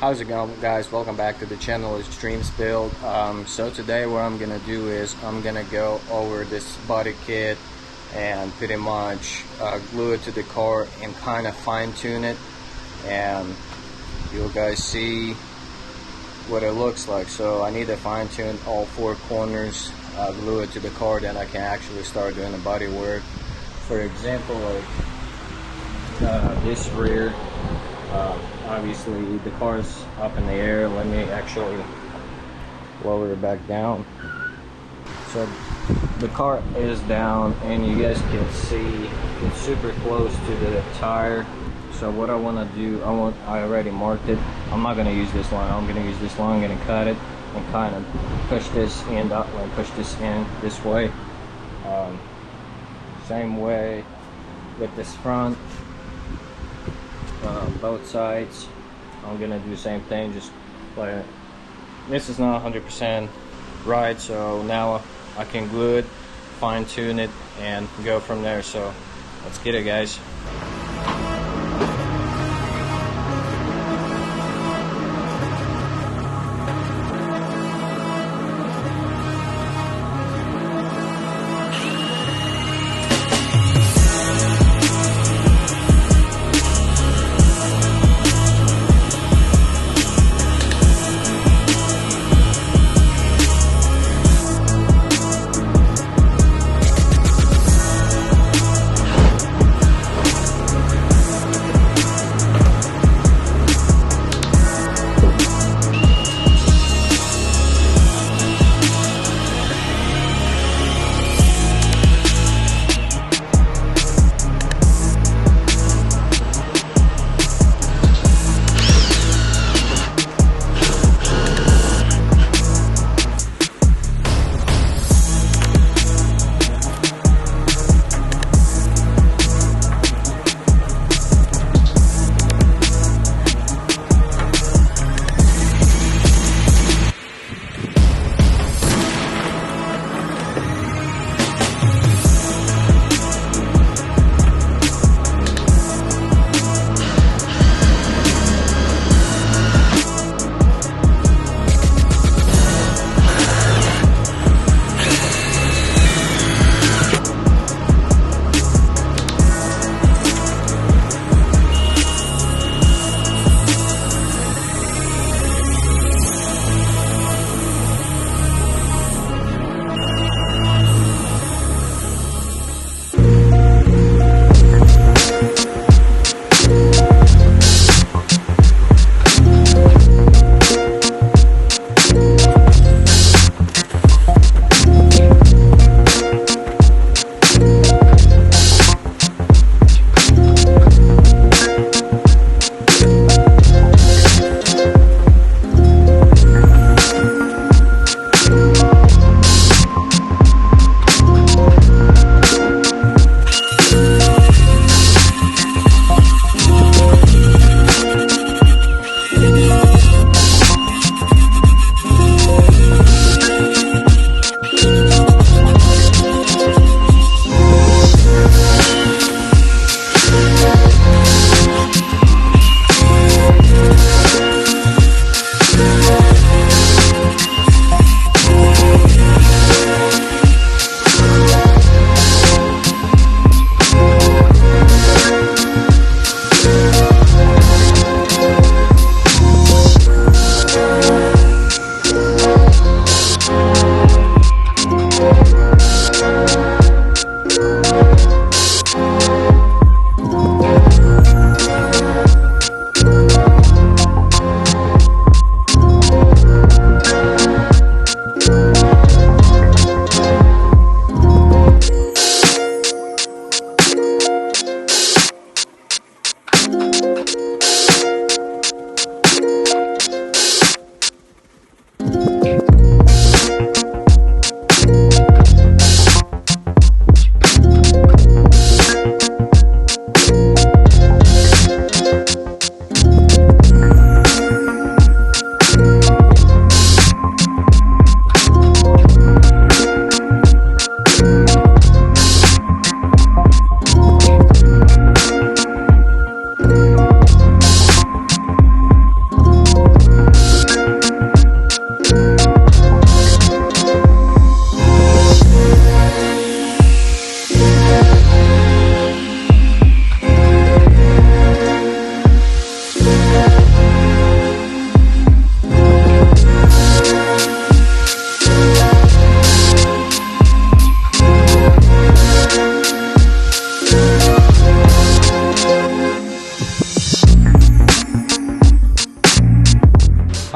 How's it going, guys? Welcome back to the channel. It's Dreams Build. So today what I'm gonna do is I'm gonna go over this body kit and pretty much glue it to the car and kind of fine-tune it, and you'll guys see what it looks like. So I need to fine-tune all four corners, glue it to the car, then I can actually start doing the body work. For example, like this rear, obviously the car's up in the air. Let me actually lower it back down. So the car is down and you guys can see it's super close to the tire. So what I want to do, I already marked it. I'm not going to use this line. I'm going to use this line. I'm going to cut it and kind of push this end up, like push this in this way. Same way with this front, both sides. I'm gonna do the same thing, just like this is not 100% right, so now I can glue it, fine tune it, and go from there. So let's get it, guys.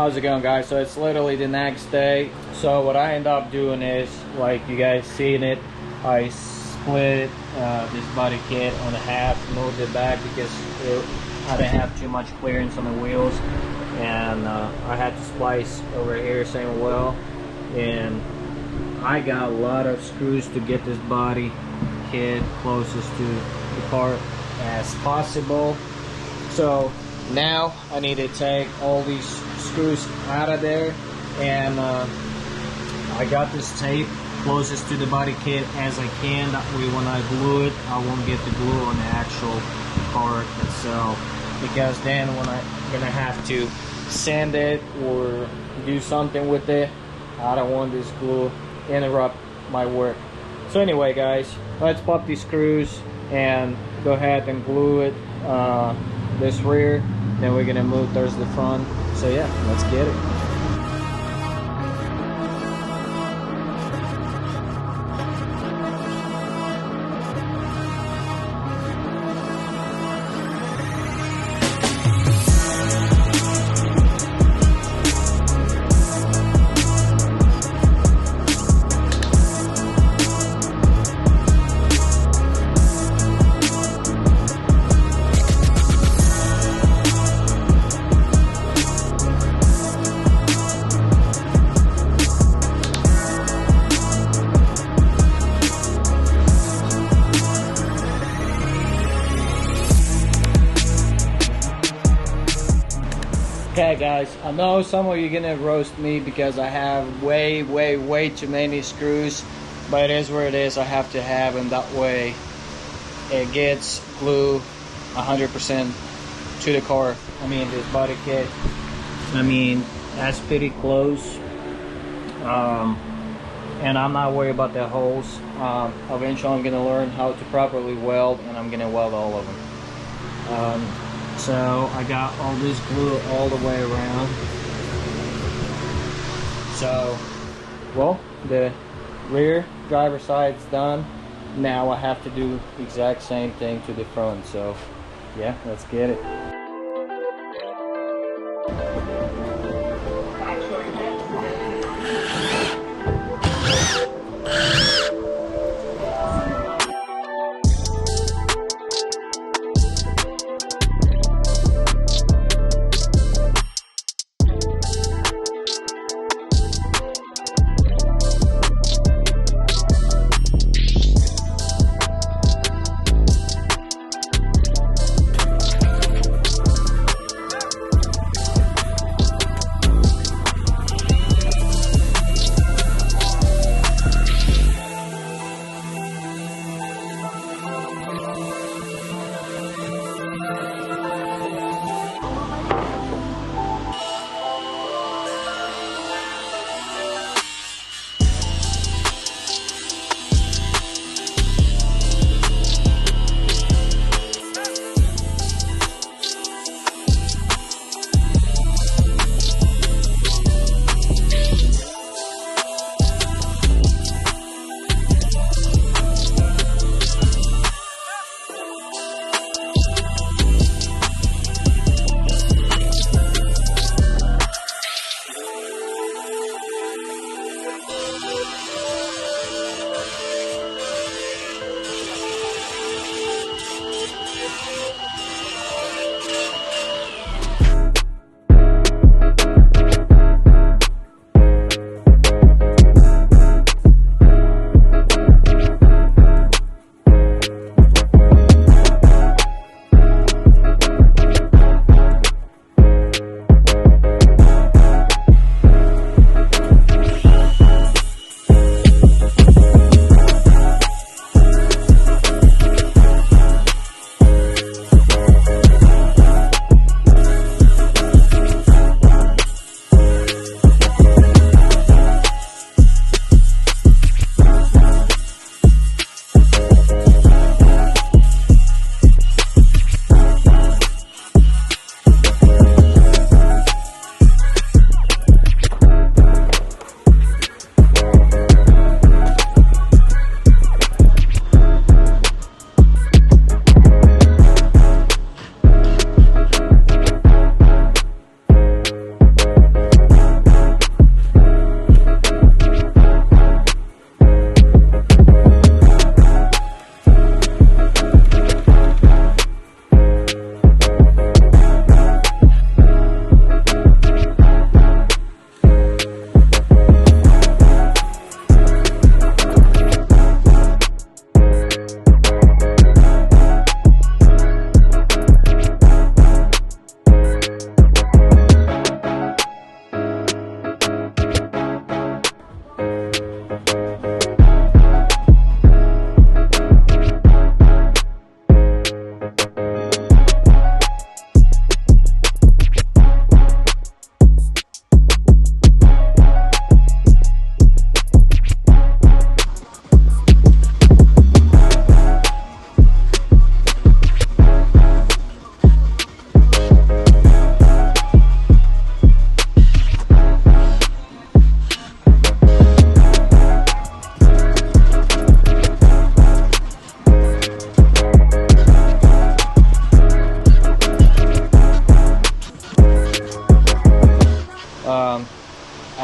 How's it going, guys? So it's literally the next day. So what I end up doing is, like you guys seen it, I split this body kit on half, moved it back because I didn't have too much clearance on the wheels, and I had to splice over here same well, and I got a lot of screws to get this body kit closest to the car as possible. So now I need to take all these screws out of there, and I got this tape closest to the body kit as I can. That way when I glue it, I won't get the glue on the actual car itself, because then when I'm gonna have to sand it or do something with it, I don't want this glue interrupt my work. So anyway, guys, let's pop these screws and go ahead and glue it, this rear, then we're gonna move towards the front. So yeah, let's get it. Okay guys, I know some of you are gonna roast me because I have way too many screws, but it is where it is. I have to have them, that way it gets glue 100% to the car. I mean, this body kit, I mean, that's pretty close, and I'm not worried about the holes. Eventually I'm gonna learn how to properly weld, and I'm gonna weld all of them. So I got all this glue all the way around. So, well, the rear driver side's done. Now I have to do the exact same thing to the front. So, yeah, let's get it.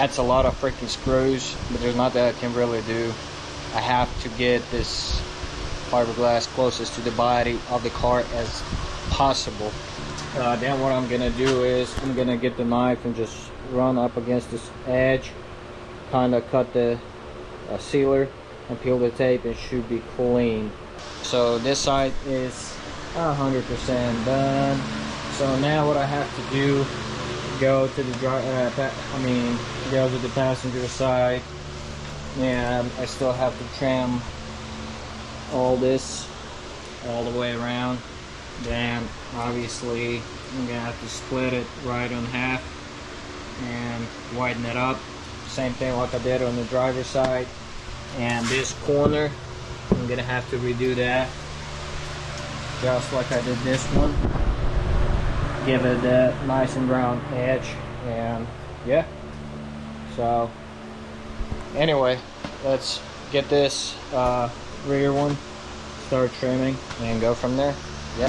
That's a lot of freaking screws, but there's not that I can really do. I have to get this fiberglass closest to the body of the car as possible. Then what I'm gonna do is I'm gonna get the knife and just run up against this edge, kind of cut the sealer and peel the tape, and should be clean. So this side is 100% done. So now what I have to do, go to the go to the passenger side, and I still have to trim all this all the way around. Then obviously I'm gonna have to split it right in half and widen it up. Same thing like I did on the driver's side. And this corner, I'm gonna have to redo that just like I did this one. Give it that nice and round edge, and yeah. So anyway, let's get this rear one, start trimming, and go from there. Yeah.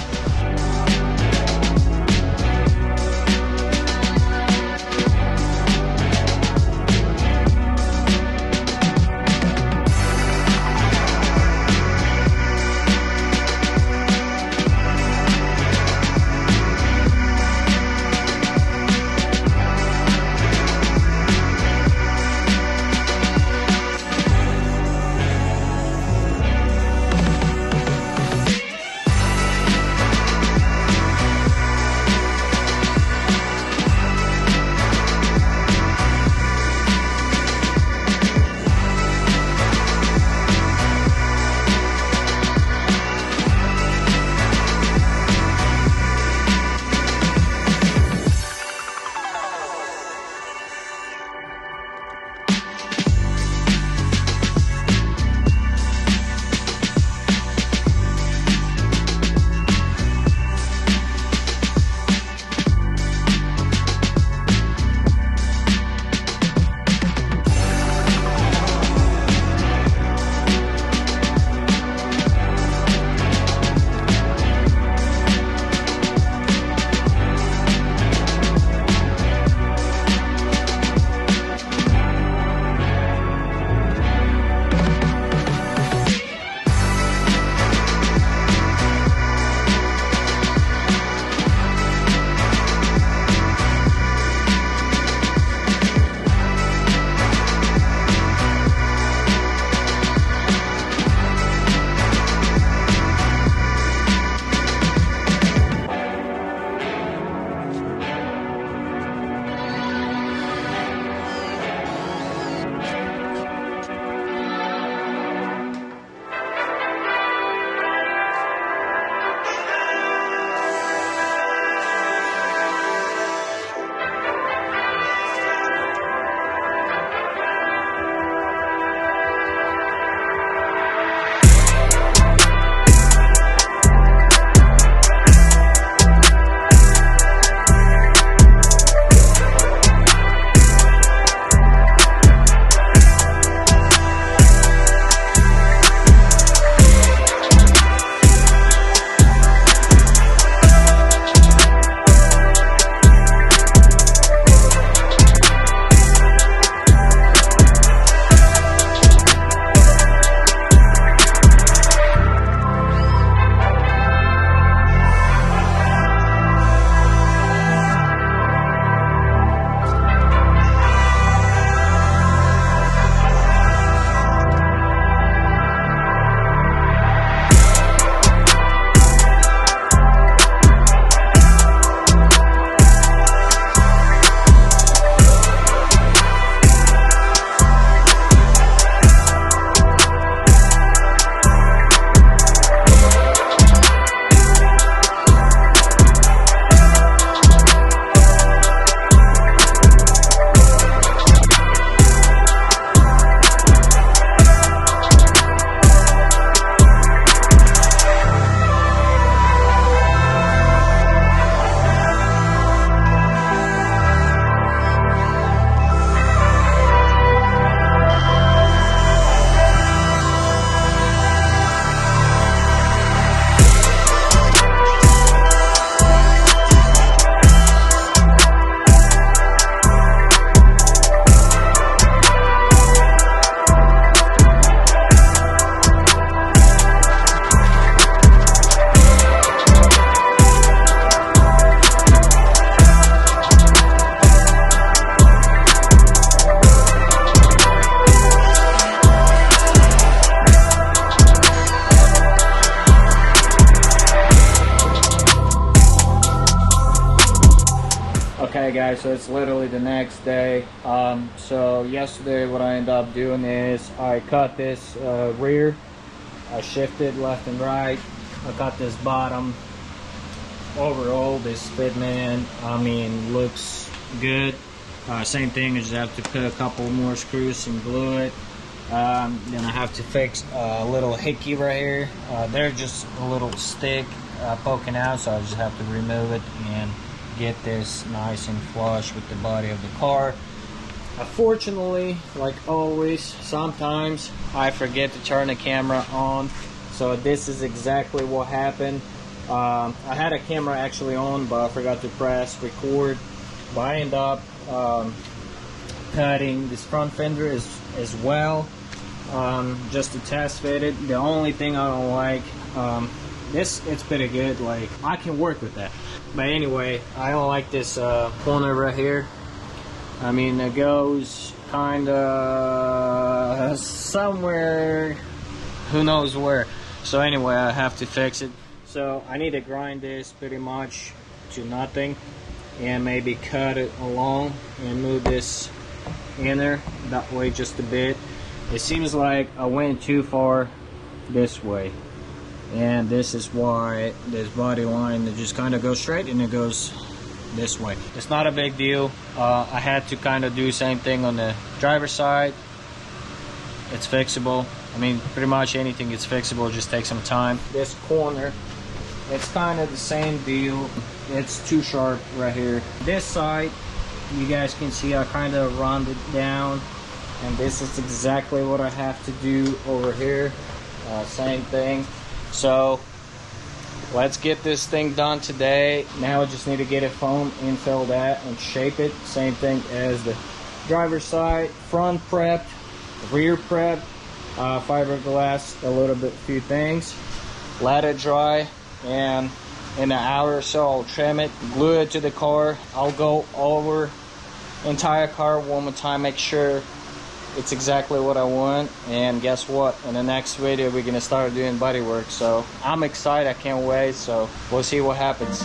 Okay guys, so it's literally the next day. So yesterday what I ended up doing is I cut this rear, I shifted left and right, I cut this bottom. Overall this Fitman, I mean, looks good. Same thing, I just have to put a couple more screws and glue it. Then I have to fix a little hickey right here. They're just a little stick poking out, so I just have to remove it and get this nice and flush with the body of the car. Unfortunately, like always, sometimes I forget to turn the camera on, so this is exactly what happened. I had a camera actually on, but I forgot to press record. But I ended up cutting this front fender as well, just to test fit it. The only thing I don't like, it's pretty good, like I can work with that. But anyway, I don't like this corner right here. I mean, it goes kind of somewhere, who knows where. So anyway, I have to fix it. So I need to grind this pretty much to nothing and maybe cut it along and move this in there that way just a bit. It seems like I went too far this way, and this is why this body line, it just kind of goes straight and it goes this way. It's not a big deal. I had to kind of do the same thing on the driver's side. It's fixable. I mean, pretty much anything is fixable, just take some time. This corner, it's kind of the same deal. It's too sharp right here. This side, you guys can see I kind of rounded down, and this is exactly what I have to do over here. Same thing. So let's get this thing done today. Now I just need to get it foamed and fill that and shape it. Same thing as the driver's side. Front prepped, rear prepped, fiberglass, a little bit, few things. Let it dry, and in an hour or so I'll trim it, glue it to the car. I'll go over the entire car one more time, make sure it's exactly what I want. And guess what, in the next video we're gonna start doing body work. So I'm excited, I can't wait. So we'll see what happens.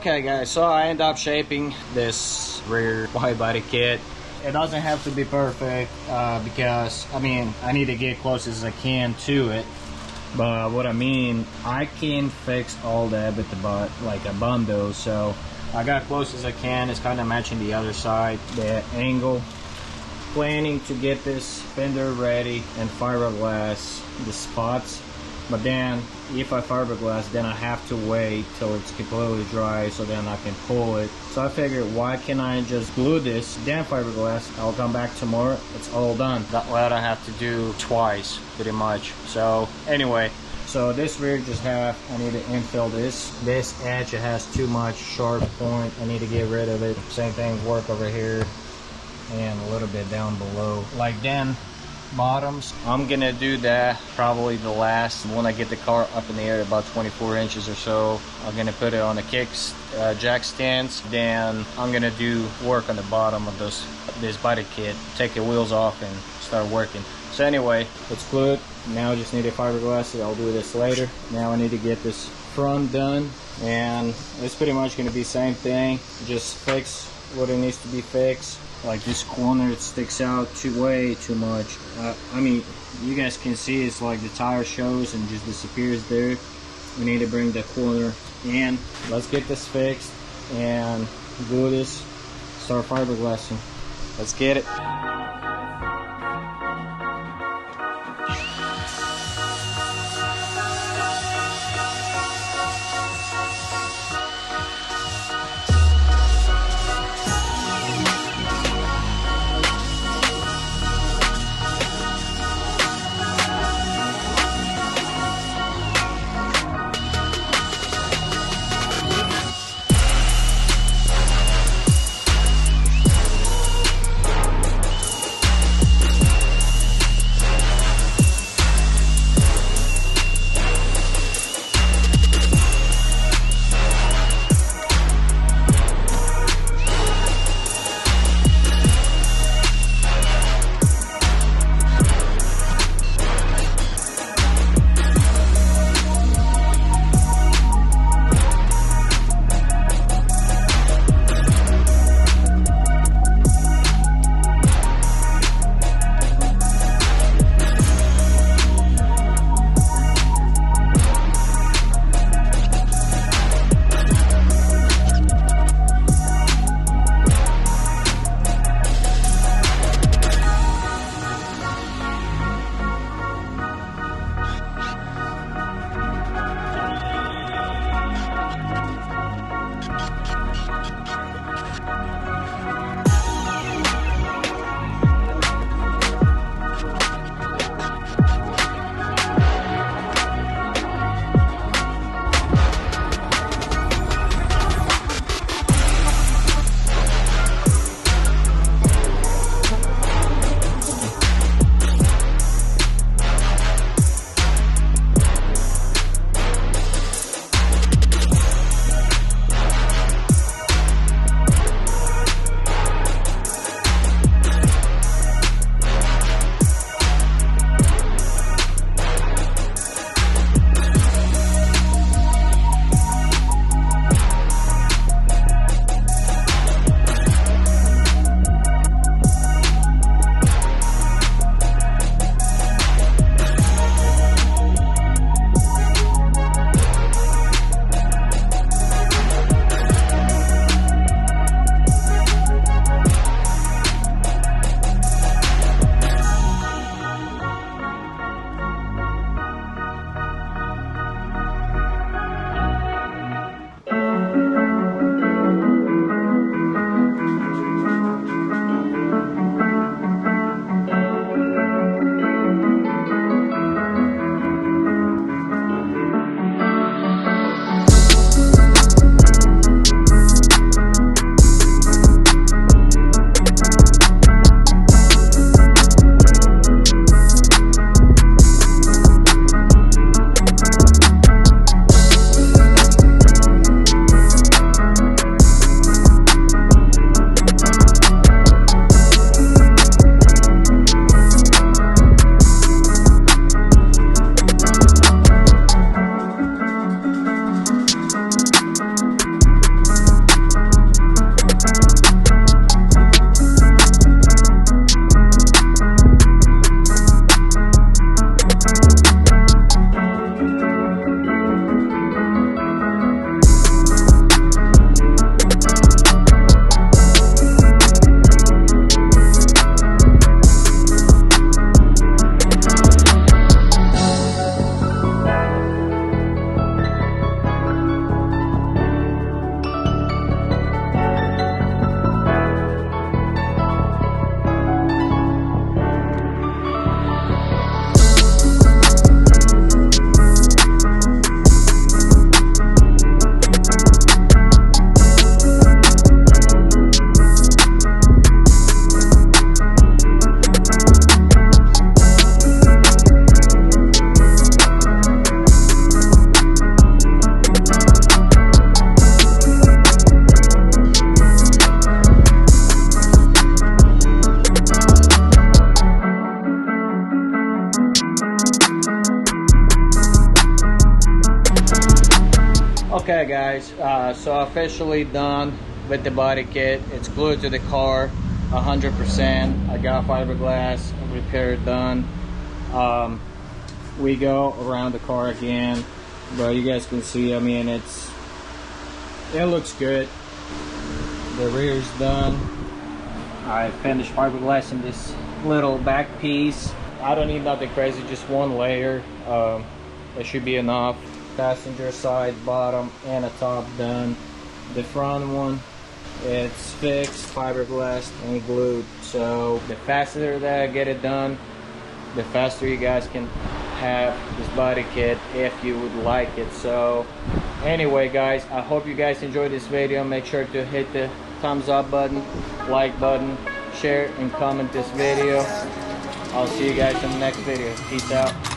Okay guys, so I end up shaping this rear wide body kit. It doesn't have to be perfect because I mean I need to get close as I can to it, but what I mean, I can fix all that with the butt like a bundle. So I got close as I can. It's kind of matching the other side, the angle. Planning to get this fender ready and fiberglass the spots, but then if I fiberglass, then I have to wait till it's completely dry so then I can pull it. So I figured, why can't I just glue this, then fiberglass, I'll come back tomorrow, it's all done. That way I don't have to do twice pretty much. So anyway, so this rear just have, I need to infill this edge. It has too much sharp point, I need to get rid of it. Same thing work over here and a little bit down below. Like then bottoms, I'm gonna do that probably the last, when I get the car up in the air about 24 inches or so. I'm gonna put it on the kicks jack stands, then I'm gonna do work on the bottom of this body kit, take the wheels off and start working. So anyway, it's glued. Now I just need to fiberglass it. I'll do this later. Now I need to get this front done, and it's pretty much gonna be same thing, just fix what it needs to be fixed. Like this corner, it sticks out way too much. I mean, you guys can see it's like the tire shows and just disappears there. We need to bring the corner in. Let's get this fixed and glue this, start fiberglassing. Let's get it. Okay guys, so officially done with the body kit. It's glued to the car 100%. I got fiberglass repair done. We go around the car again, but you guys can see, I mean, it looks good. The rear's done. I finished fiberglass in this little back piece. I don't need nothing crazy, just one layer. It should be enough. Passenger side, bottom, and a top done. The front one, it's fixed, fiberglass and glued. So the faster that I get it done, the faster you guys can have this body kit if you would like it. So anyway guys, I hope you guys enjoyed this video. Make sure to hit the thumbs up button, like button, share and comment this video. I'll see you guys in the next video. Peace out.